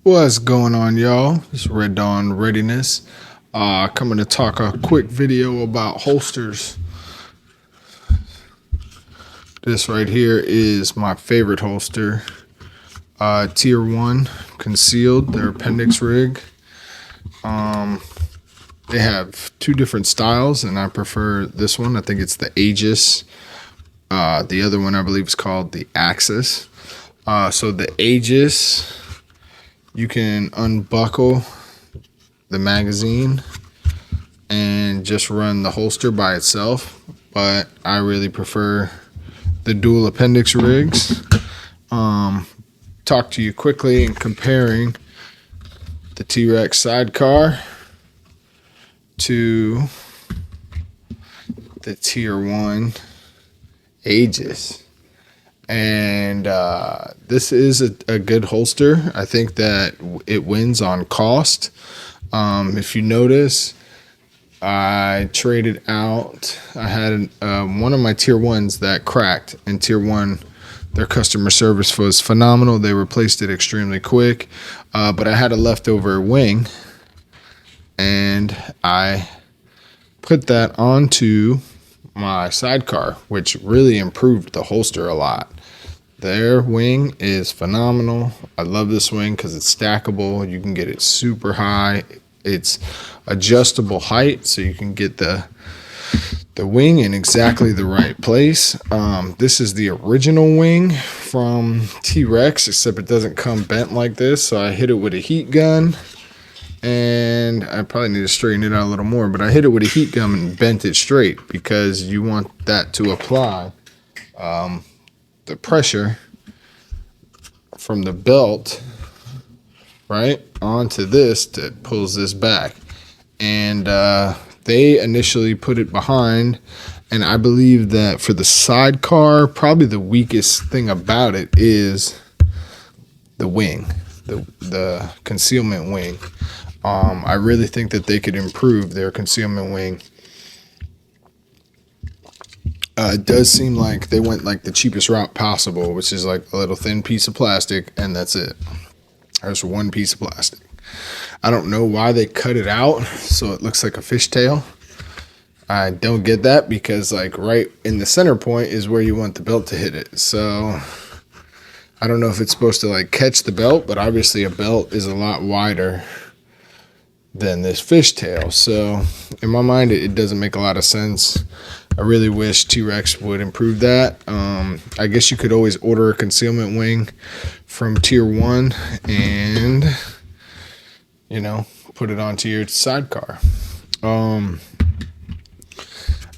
What's going on, y'all? It's Red Dawn Readiness. Coming to talk a quick video about holsters. This right here is my favorite holster. Tier 1 concealed, their appendix rig. They have two different styles, and I prefer this one. I think it's the Agis. The other one I believe is called the Agis. So the Agis, you can unbuckle the magazine and just run the holster by itself, but I really prefer the dual appendix rigs. Talk to you quickly in comparing the Trex Sidecar to the Tier 1 Agis. And this is a good holster. I think that it wins on cost. If you notice, I traded out. I had one of my Tier 1s that cracked, and Tier 1, their customer service was phenomenal. They replaced it extremely quick, but I had a leftover wing, and I put that onto my Sidecar, which really improved the holster a lot. Their wing is phenomenal. I love this wing because it's stackable. You can get it super high. It's adjustable height, so you can get the wing in exactly the right place. This is the original wing from Trex, except it doesn't come bent like this. So I hit it with a heat gun, and I probably need to straighten it out a little more, but I hit it with a heat gun and bent it straight because you want that to apply the pressure from the belt right onto this that pulls this back. And they initially put it behind, and I believe that for the Sidecar, probably the weakest thing about it is the wing, the concealment wing. I really think that they could improve their concealment wing. It does seem like they went like the cheapest route possible, which is like a little thin piece of plastic, and that's it. There's one piece of plastic. I don't know why they cut it out so it looks like a fishtail. I don't get that, because like right in the center point is where you want the belt to hit it. So I don't know if it's supposed to like catch the belt, but obviously a belt is a lot wider than this fishtail. So in my mind, it doesn't make a lot of sense. I really wish Trex would improve that. I guess you could always order a concealment wing from Tier 1 and, you know, put it onto your Sidecar. I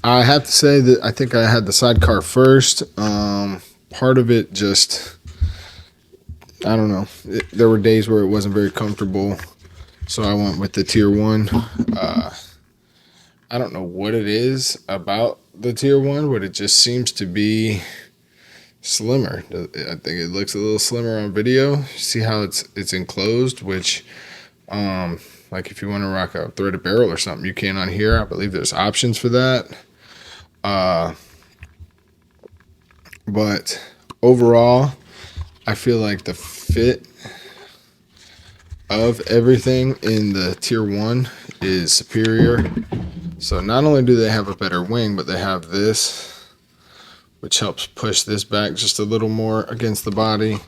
have to say that I think I had the Sidecar first. Part of it just, I don't know. There were days where it wasn't very comfortable, so I went with the Tier 1. I don't know what it is about the Tier 1, but it just seems to be slimmer. I think it looks a little slimmer on video. See how it's enclosed, which like if you want to rock a threaded barrel or something, you can on here. I believe there's options for that. But overall, I feel like the fit of everything in the Tier 1 is superior. So not only do they have a better wing, but they have this, which helps push this back just a little more against the body.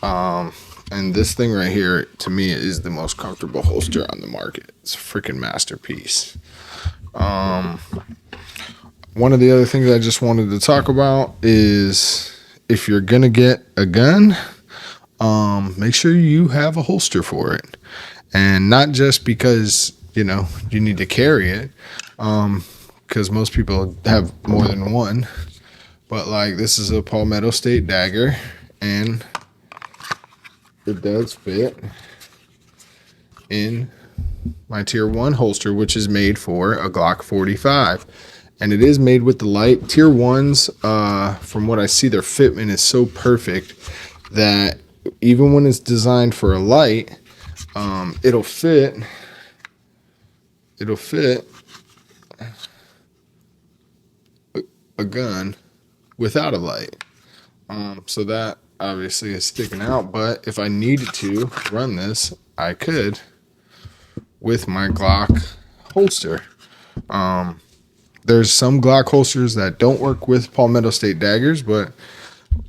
And this thing right here, to me, is the most comfortable holster on the market. It's a freaking masterpiece. One of the other things I just wanted to talk about is if you're going to get a gun, make sure you have a holster for it. And not just because, you know, you need to carry it, because most people have more than one. But like, this is a Palmetto State dagger, and it does fit in my Tier 1 holster, which is made for a Glock 45. And it is made with the light. Tier 1s, from what I see, their fitment is so perfect that even when it's designed for a light, it'll fit a gun without a light. So that obviously is sticking out, but if I needed to run this, I could with my Glock holster. There's some Glock holsters that don't work with Palmetto State daggers, but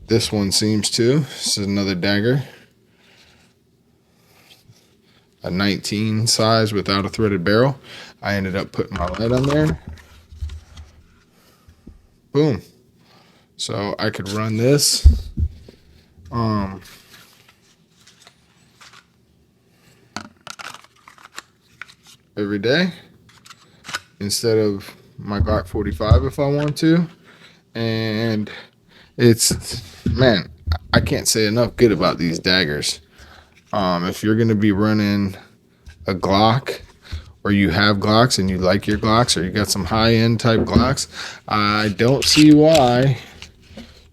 this one seems to. This is another dagger. A 19 size without a threaded barrel. I ended up putting my light on there. Boom. So I could run this. Every day instead of my Glock 45 if I want to. And it's, man, I can't say enough good about these daggers. If you're going to be running a Glock, or you have Glocks and you like your Glocks, or you got some high-end type Glocks, I don't see why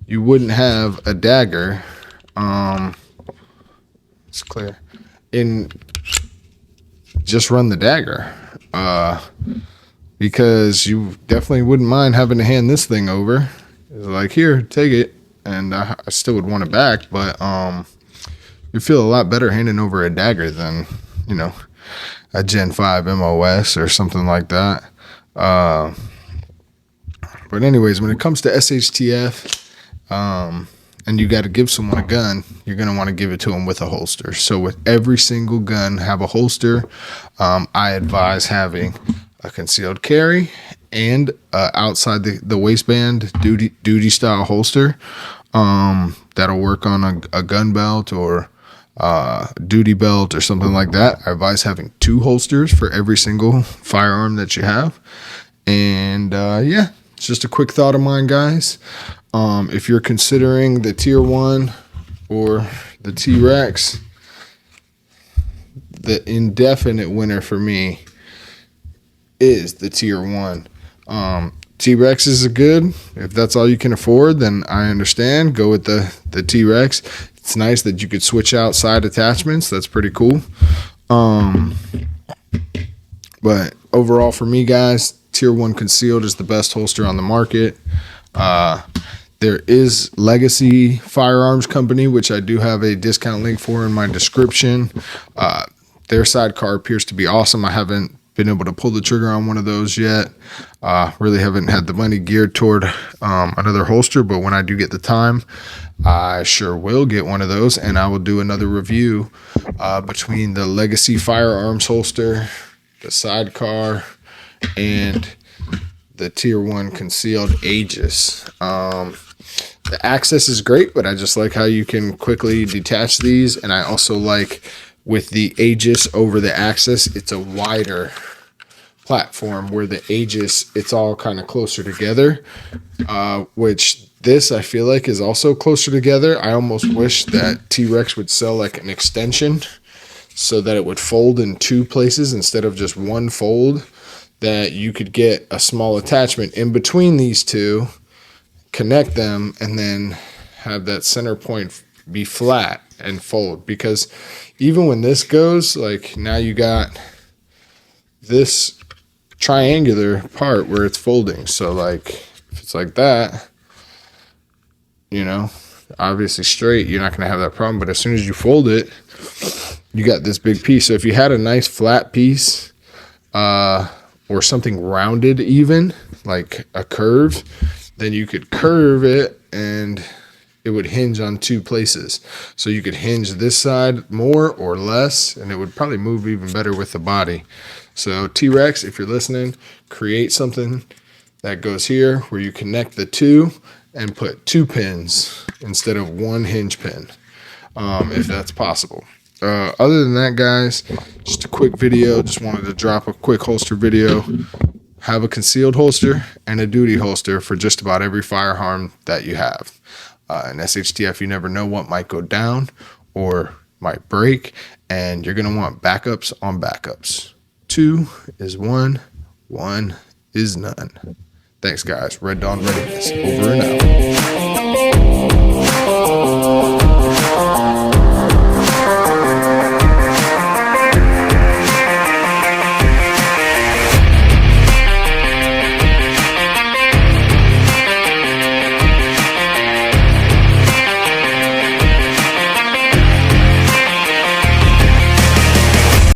you wouldn't have a dagger. It's clear. Just run the dagger. Because you definitely wouldn't mind having to hand this thing over. It's like, here, take it. And I still would want it back, but you feel a lot better handing over a dagger than, you know, a Gen 5 MOS or something like that. But anyways, when it comes to SHTF, and you got to give someone a gun, you're going to want to give it to them with a holster. So with every single gun, have a holster. I advise having a concealed carry and outside the waistband duty style holster. That'll work on a gun belt or duty belt or something like that. I advise having 2 holsters for every single firearm that you have. And yeah, it's just a quick thought of mine, guys. If you're considering the Tier 1 or the Trex, the indefinite winner for me is the Tier 1. T-Rex is good. If that's all you can afford, then I understand. Go with the T-Rex. It's nice that you could switch out side attachments. That's pretty cool. But overall for me, guys, Tier 1 concealed is the best holster on the market. There is Legacy Firearms Company, which I do have a discount link for in my description. Their sidecar appears to be awesome. I haven't been able to pull the trigger on one of those yet. Really haven't had the money geared toward another holster, but when I do get the time, I sure will get one of those, and I will do another review between the Legacy Firearms holster, the sidecar, and the Tier 1 concealed Agis. The access is great, but I just like how you can quickly detach these, and I also like with the Agis over the Axis, it's a wider platform, where the Agis, it's all kind of closer together, which this I feel like is also closer together. I almost wish that T-Rex would sell like an extension so that it would fold in 2 places instead of just one fold, that you could get a small attachment in between these 2, connect them, and then have that center point be flat and fold. Because even when this goes, like, now you got this triangular part where it's folding. So like if it's like that, you know, obviously straight, you're not going to have that problem. But as soon as you fold it, you got this big piece. So if you had a nice flat piece, or something rounded, even like a curve, then you could curve it and it would hinge on 2 places. So you could hinge this side more or less, and it would probably move even better with the body. So T-Rex, if you're listening, create something that goes here where you connect the 2 and put 2 pins instead of 1 hinge pin, if that's possible. Other than that, guys, just a quick video. Just wanted to drop a quick holster video. Have a concealed holster and a duty holster for just about every firearm that you have. In SHTF, you never know what might go down or might break, and you're going to want backups on backups. 2 is 1, 1 is none. Thanks, guys. Red Dawn Readiness, over and out.